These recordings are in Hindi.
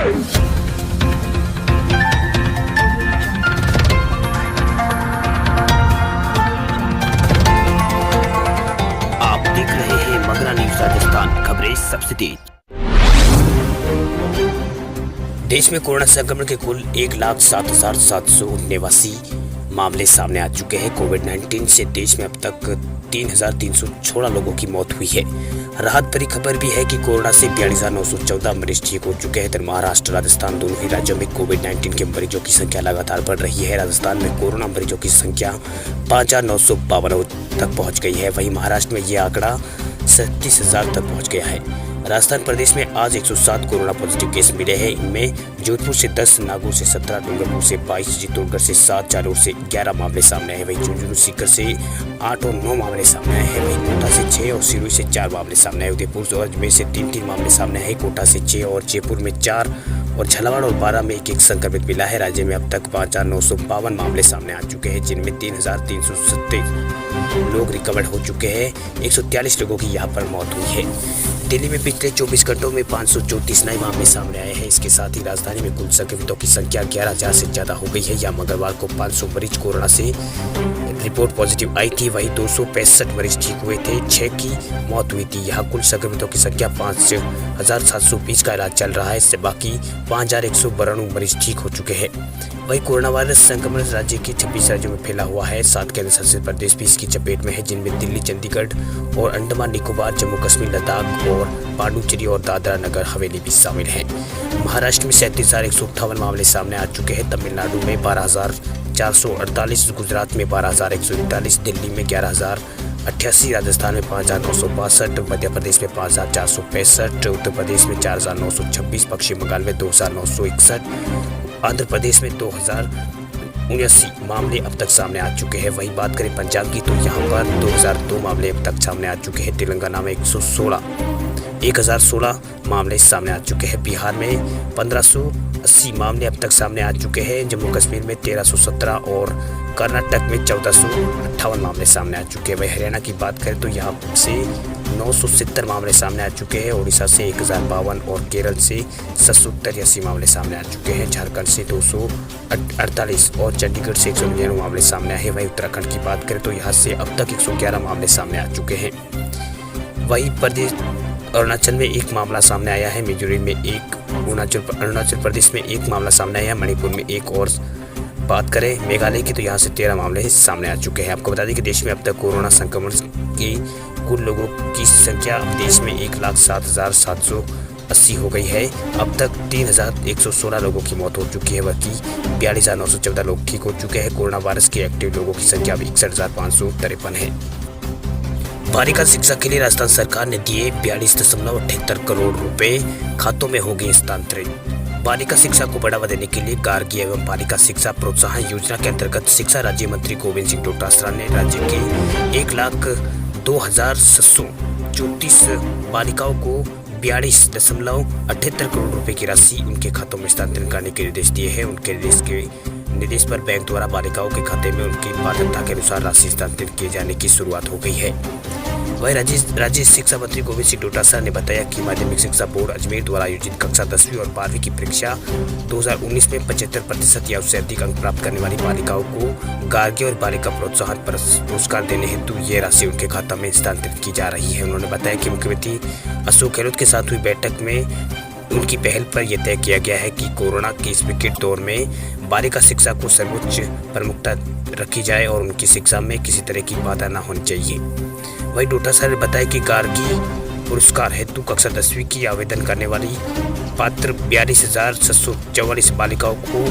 आप देख रहे हैं मगरा न्यूज राजस्थान, खबरें सबसे तेज। देश में कोरोना संक्रमण के कुल 1,07,789 मामले सामने आ चुके हैं। कोविड-19 से देश में अब तक 3,316 लोगों की मौत हुई है। राहत भरी खबर भी है कि कोरोना से 42,914 मरीज ठीक हो चुके हैं। महाराष्ट्र, राजस्थान दोनों ही राज्यों में कोविड-19 के मरीजों की संख्या लगातार बढ़ रही है। राजस्थान में कोरोना मरीजों की संख्या 5,952 तक पहुंच गई है। वहीं महाराष्ट्र में यह आंकड़ा 37,000 तक पहुंच गया है। राजस्थान प्रदेश में आज 107 कोरोना पॉजिटिव केस मिले हैं। इनमें जोधपुर से 10, नागौर से 17, डूंगरपुर से 22, चित्तौड़गढ़ से 7, जालौर से 11 मामले सामने आए। वहीं झुंझुनू, सीकर से 8 और 9 मामले सामने आए हैं। वहीं कोटा से 6 और सिरोही से 4 मामले सामने आए। उदयपुर और अजमेर से 3 मामले सामने आए। कोटा से 6 और जयपुर में 4 और झालावाड़ और बारां में एक संक्रमित मिला है। राज्य में अब तक 5,952 मामले सामने आ चुके हैं, जिनमें 3,337 लोग रिकवर हो चुके हैं। 143 लोगों की यहाँ पर मौत हुई है। दिल्ली में पिछले 24 घंटों में 534 नए मामले सामने आए हैं। इसके साथ ही राजधानी में कुल संक्रमितों की संख्या 11,000 से ज्यादा हो गई है। यहाँ मंगलवार को 500 मरीज कोरोना से रिपोर्ट पॉजिटिव आई थी। वहीं 265 मरीज ठीक हुए थे, 6 की मौत हुई थी। यहाँ कुल संक्रमितों की संख्या 5,720 का इलाज चल रहा है। इससे बाकी 5,192 मरीज ठीक हो चुके हैं। वहीं कोरोना वायरस संक्रमण राज्य के 26 राज्यों में फैला हुआ है। 7 केंद्र शासित प्रदेश भी इसकी चपेट में है, जिनमें दिल्ली, चंडीगढ़ और अंडमान निकोबार, जम्मू कश्मीर, लद्दाख और पांडुचेरी और दादरा नगर हवेली भी शामिल हैं। महाराष्ट्र में 37,158 मामले सामने आ चुके हैं। तमिलनाडु में 12,448, गुजरात में 12,141, दिल्ली में 11,088, राजस्थान में 5,962, मध्य प्रदेश में 5,465, उत्तर प्रदेश में 4,926, पश्चिम बंगाल में 2,961, आंध्र प्रदेश में 2,079 मामले अब तक सामने आ चुके हैं। वहीं बात करें पंजाब की तो यहाँ पर 2,002 मामले अब तक सामने आ चुके हैं। तेलंगाना में 1,016 मामले सामने आ चुके हैं। बिहार में 1,580 मामले अब तक सामने आ चुके हैं। जम्मू कश्मीर में 1,317 और कर्नाटक में 1,458 मामले सामने आ चुके हैं। वहीं हरियाणा की बात करें तो यहाँ से 970 मामले सामने आ चुके हैं। उड़ीसा से 1,052 और केरल से 783 मामले सामने आ चुके हैं। झारखंड से 248 और चंडीगढ़ से 199 मामले सामने आए हैं। वहीं उत्तराखंड की बात करें तो यहाँ से अब तक 111 मामले सामने आ चुके हैं। वहीं अरुणाचल में 1 मामला सामने आया है। मिजोरम में 1, अरुणाचल प्रदेश में 1 मामला सामने आया है। मणिपुर में 1 और बात करें मेघालय की तो यहाँ से 13 मामले सामने आ चुके हैं। आपको बता दें कि देश में अब तक कोरोना संक्रमण की कुल लोगों की संख्या देश में 1,07,780 हो गई है। अब तक 3,116 लोगों की मौत हो चुकी है, वही 42,914 लोग ठीक हो चुके हैं। कोरोना वायरस के एक्टिव लोगों की संख्या 61,553 है। बालिका शिक्षा के लिए राजस्थान सरकार ने दिए 42.78 करोड़ रुपए, खातों में होंगे हस्तांतरित। बालिका शिक्षा को बढ़ावा देने के लिए गार्गी एवं बालिका शिक्षा प्रोत्साहन योजना के अंतर्गत शिक्षा राज्य मंत्री गोविंद सिंह डोटासरा ने राज्य के 1,02,734 बालिकाओं को 42.78 करोड़ रुपए की राशि उनके खातों में हस्तांतरण करने के निर्देश दिए हैं। उनके निर्देश पर बैंक द्वारा बालिकाओं के खाते में उनकी पात्रता के अनुसार राशि हस्तांतरित किए जाने की शुरुआत हो गई है। वहीं राज्य शिक्षा मंत्री गोविंद सिंह डोटासरा ने बताया कि माध्यमिक शिक्षा बोर्ड अजमेर द्वारा आयोजित कक्षा 10वीं और 12वीं की परीक्षा 2019 में 75% या उससे अधिक अंक प्राप्त करने वाली बालिकाओं को गार्गी और बालिका प्रोत्साहन पुरस्कार देने हेतु ये राशि उनके खाता में हस्तांतरित की जा रही है। उन्होंने बताया कि मुख्यमंत्री अशोक गहलोत के साथ हुई बैठक में उनकी पहल पर यह तय किया गया है कि कोरोना के इस विकट दौर में बालिका शिक्षा को सर्वोच्च प्रमुखता रखी जाए और उनकी शिक्षा में किसी तरह की बाधा न होनी चाहिए। वहीं डोटासरा ने बताया कि गार्गी पुरस्कार हेतु कक्षा 10वीं की आवेदन करने वाली पात्र 42,744 बालिकाओं को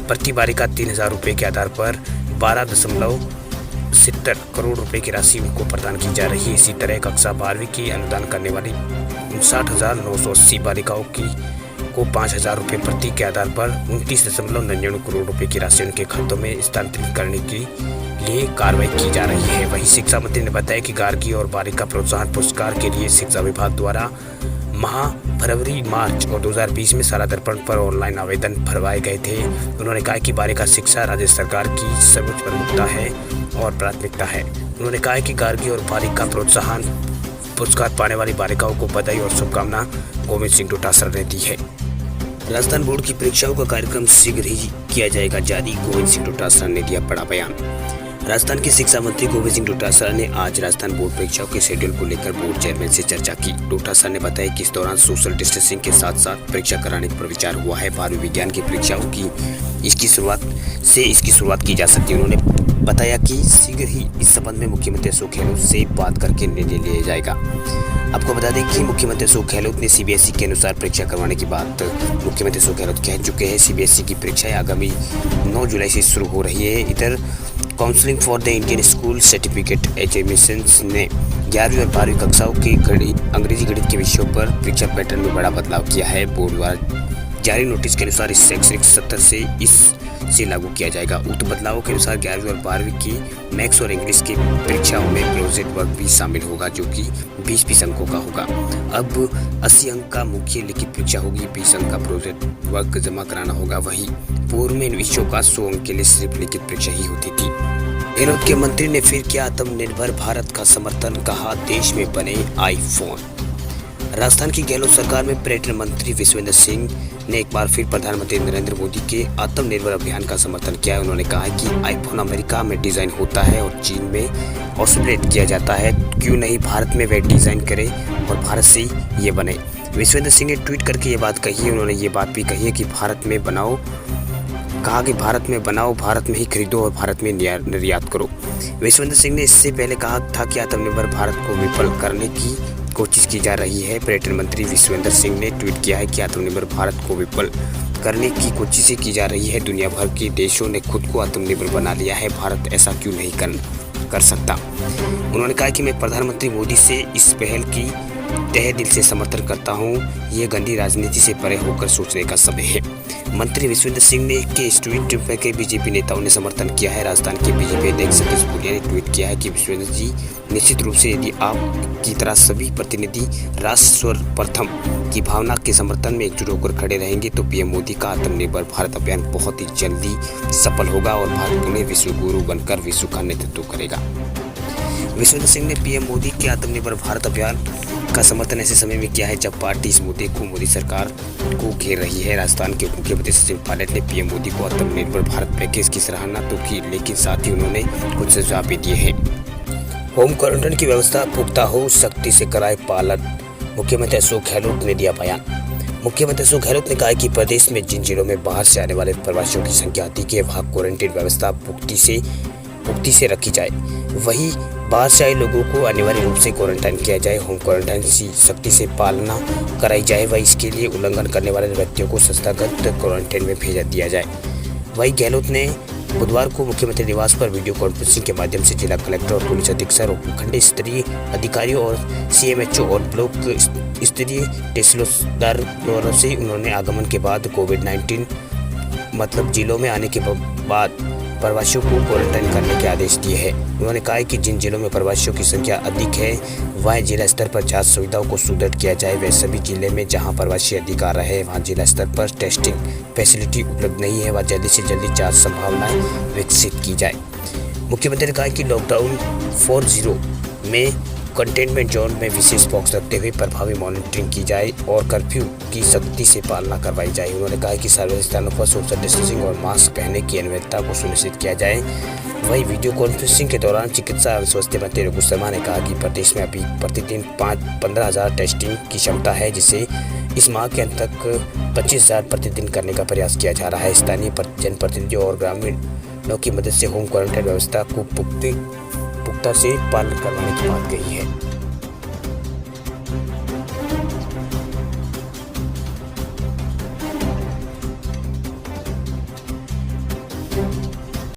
प्रति बालिका 3,000 रुपये के आधार पर 12.70 करोड़ रुपए की राशि उनको प्रदान की जा रही है। इसी तरह कक्षा 12वीं की अनुदान करने वाली 59,980 बालिकाओं को 5,000 रुपये प्रति के आधार पर 29.99 करोड़ रुपए की राशि उनके खातों में हस्तांतरित करने के लिए कार्रवाई की जा रही है। वहीं शिक्षा मंत्री ने बताया कि गार्गी और बालिका प्रोत्साहन पुरस्कार के लिए शिक्षा विभाग द्वारा फरवरी, मार्च और 2020 में सारा दर्पण पर ऑनलाइन आवेदन भरवाए गए थे। उन्होंने कहा कि बालिका शिक्षा राज्य सरकार की सर्वोच्च प्रमुखता है और प्राथमिकता है। उन्होंने कहा कि गार्गी और बालिका प्रोत्साहन पुरस्कार पाने वाली बालिकाओं को बधाई और शुभकामना गोविंद सिंह डोटासरा ने दी है। राजस्थान बोर्ड की परीक्षाओं का कार्यक्रम शीघ्र ही किया जाएगा जारी, गोविंद सिंह डोटासरा ने दिया बड़ा बयान। राजस्थान के शिक्षा मंत्री गोविंद सिंह डोटासरा ने आज राजस्थान बोर्ड परीक्षाओं के शेड्यूल को लेकर बोर्ड चेयरमैन से चर्चा की। डोटासरा ने बताया कि इस दौरान सोशल डिस्टेंसिंग के साथ साथ परीक्षा कराने पर विचार हुआ है। 12वीं विज्ञान की परीक्षाओं की इसकी शुरुआत की जा सकती है। उन्होंने बताया कि शीघ्र ही इस संबंध में मुख्यमंत्री अशोक गहलोत से बात करके निर्णय लिया जाएगा। आपको बता दें कि मुख्यमंत्री अशोक गहलोत ने सीबीएसई के अनुसार परीक्षा करवाने की बात मुख्यमंत्री अशोक गहलोत कह चुके हैं। सीबीएसई की परीक्षाएं आगामी 9 जुलाई से शुरू हो रही है। इधर counselling for the Indian school certificate examinations ने 11वीं और 12वीं कक्षाओं के अंग्रेजी गणित के विषयों पर परीक्षा पैटर्न में बड़ा बदलाव किया है। बोर्ड द्वारा जारी नोटिस के अनुसार इस शैक्षणिक सत्र से लागू किया जाएगा। उक्त बदलावों के अनुसार 11वीं और 12वीं की मैथ्स और इंग्लिश की परीक्षाओं में प्रोजेक्ट वर्क भी शामिल होगा, जो कि 20 अंकों का होगा। अब 80 अंक का मुख्य लिखित परीक्षा होगी, 20 अंक का प्रोजेक्ट वर्क जमा कराना होगा। वहीं पूर्व में इन विषयों का 100 अंक के लिए सिर्फ लिखित परीक्षा ही होती थी। गहलोत के मंत्री ने फिर किया आत्मनिर्भर भारत का समर्थन, कहा देश में बने आईफोन। राजस्थान की गहलोत सरकार में पर्यटन मंत्री विश्वेंद्र सिंह ने एक बार फिर प्रधानमंत्री नरेंद्र मोदी के आत्मनिर्भर अभियान का समर्थन किया है। उन्होंने कहा कि आईफोन अमेरिका में डिजाइन होता है और चीन में ऑसोलेट किया जाता है, क्यों नहीं भारत में वे डिजाइन करे और भारत से ही ये बने। विश्वेंद्र सिंह ने ट्वीट करके ये बात कही है। उन्होंने ये बात भी कही है कि भारत में बनाओ, भारत में ही खरीदो और भारत में निर्यात करो। विश्वेंद्र सिंह ने इससे पहले कहा था कि आत्मनिर्भर भारत को विफल करने की कोशिश की जा रही है। पर्यटन मंत्री विश्वेंद्र सिंह ने ट्वीट किया है कि आत्मनिर्भर भारत को विफल करने की कोशिशें की जा रही है। दुनिया भर के देशों ने खुद को आत्मनिर्भर बना लिया है, भारत ऐसा क्यों नहीं कर सकता। उन्होंने कहा कि मैं प्रधानमंत्री मोदी से इस पहल की तहे दिल से समर्थन करता हूं। ये गंदी राजनीति से परे होकर सोचने का समय है। मंत्री विश्वेंद्र सिंह ने के इस ट्वीट पर के बीजेपी नेताओं ने समर्थन किया है। राजस्थान के बीजेपी अध्यक्ष सतीश पूनिया ने ट्वीट किया है कि विश्वेंद्र जी, निश्चित रूप से यदि आप की तरह सभी प्रतिनिधि राष्ट्र प्रथम की भावना के समर्थन में एकजुट होकर खड़े रहेंगे तो पीएम मोदी का आत्मनिर्भर भारत अभियान बहुत ही जल्दी सफल होगा और भारत में विश्व गुरु बनकर विश्व का नेतृत्व करेगा। विश्वेंद्र सिंह ने पीएम मोदी के आत्मनिर्भर भारत अभियान का समर्थन ऐसे समय में किया है जब पार्टी इस मुद्दे को मोदी सरकार को घेर रही है। राजस्थान के मुख्यमंत्री सचिन पायलट ने पीएम मोदी को आत्मनिर्भर भारत पैकेज की सराहना तो की, लेकिन साथ ही उन्होंने कुछ सुझाव भी दिए हैं। होम क्वारंटाइन की व्यवस्था पुख्ता हो, सख्ती से कराए पालन, मुख्यमंत्री अशोक गहलोत ने दिया बयान। मुख्यमंत्री अशोक गहलोत ने कहा कि प्रदेश में जिन जिलों में बाहर से आने वाले प्रवासियों की संख्या अधिक है वहाँ क्वारंटाइन व्यवस्था पुख्ती से रखी जाए। वहीं बाहर से आए लोगों को अनिवार्य रूप से क्वारंटाइन किया जाए। होम क्वारंटाइन की सख्ती से पालना कराई जाए व इसके लिए उल्लंघन करने वाले व्यक्तियों को संस्थागत क्वारंटाइन में भेज दिया जाए। वहीं गहलोत ने बुधवार को मुख्यमंत्री निवास पर वीडियो कॉन्फ्रेंसिंग के माध्यम से जिला कलेक्टर और पुलिस अधीक्षक और प्रखंड स्तरीय अधिकारियों और सीएमएचओ और ब्लॉक स्तरीय तहसीलदारों से उन्होंने आगमन के बाद कोविड-19 मतलब जिलों में आने के बाद प्रवासियों को क्वारंटाइन करने के आदेश दिए हैं। उन्होंने कहा कि जिन जिलों में प्रवासियों की संख्या अधिक है वहाँ जिला स्तर पर जांच सुविधाओं को सुदृढ़ किया जाए। वह सभी जिले में जहां प्रवासी अधिक आ रहे हैं वहाँ जिला स्तर पर टेस्टिंग फैसिलिटी उपलब्ध नहीं है, वह जल्दी से जल्दी जांच संभावनाएं विकसित की जाए। मुख्यमंत्री ने कहा कि लॉकडाउन 4.0 में कंटेनमेंट जोन में विशेष फोकस रखते हुए प्रभावी मॉनिटरिंग की जाए और कर्फ्यू की सख्ती से पालना करवाई जाए। उन्होंने कहा कि सार्वजनिक स्थानों पर सोशल डिस्टेंसिंग और मास्क पहनने की अनिवार्यता को सुनिश्चित किया जाए। वहीं वीडियो कॉन्फ्रेंसिंग के दौरान चिकित्सा एवं स्वास्थ्य मंत्री रघु शर्मा ने कहा कि प्रदेश में अभी प्रतिदिन 15,000 टेस्टिंग की क्षमता है, जिसे इस माह के अंत तक 25,000 प्रतिदिन करने का प्रयास किया जा रहा है। स्थानीय जनप्रतिनिधियों और ग्रामीणों की मदद से होम क्वारंटाइन व्यवस्था को पुख्ता से पालन करवाने की बात कही है।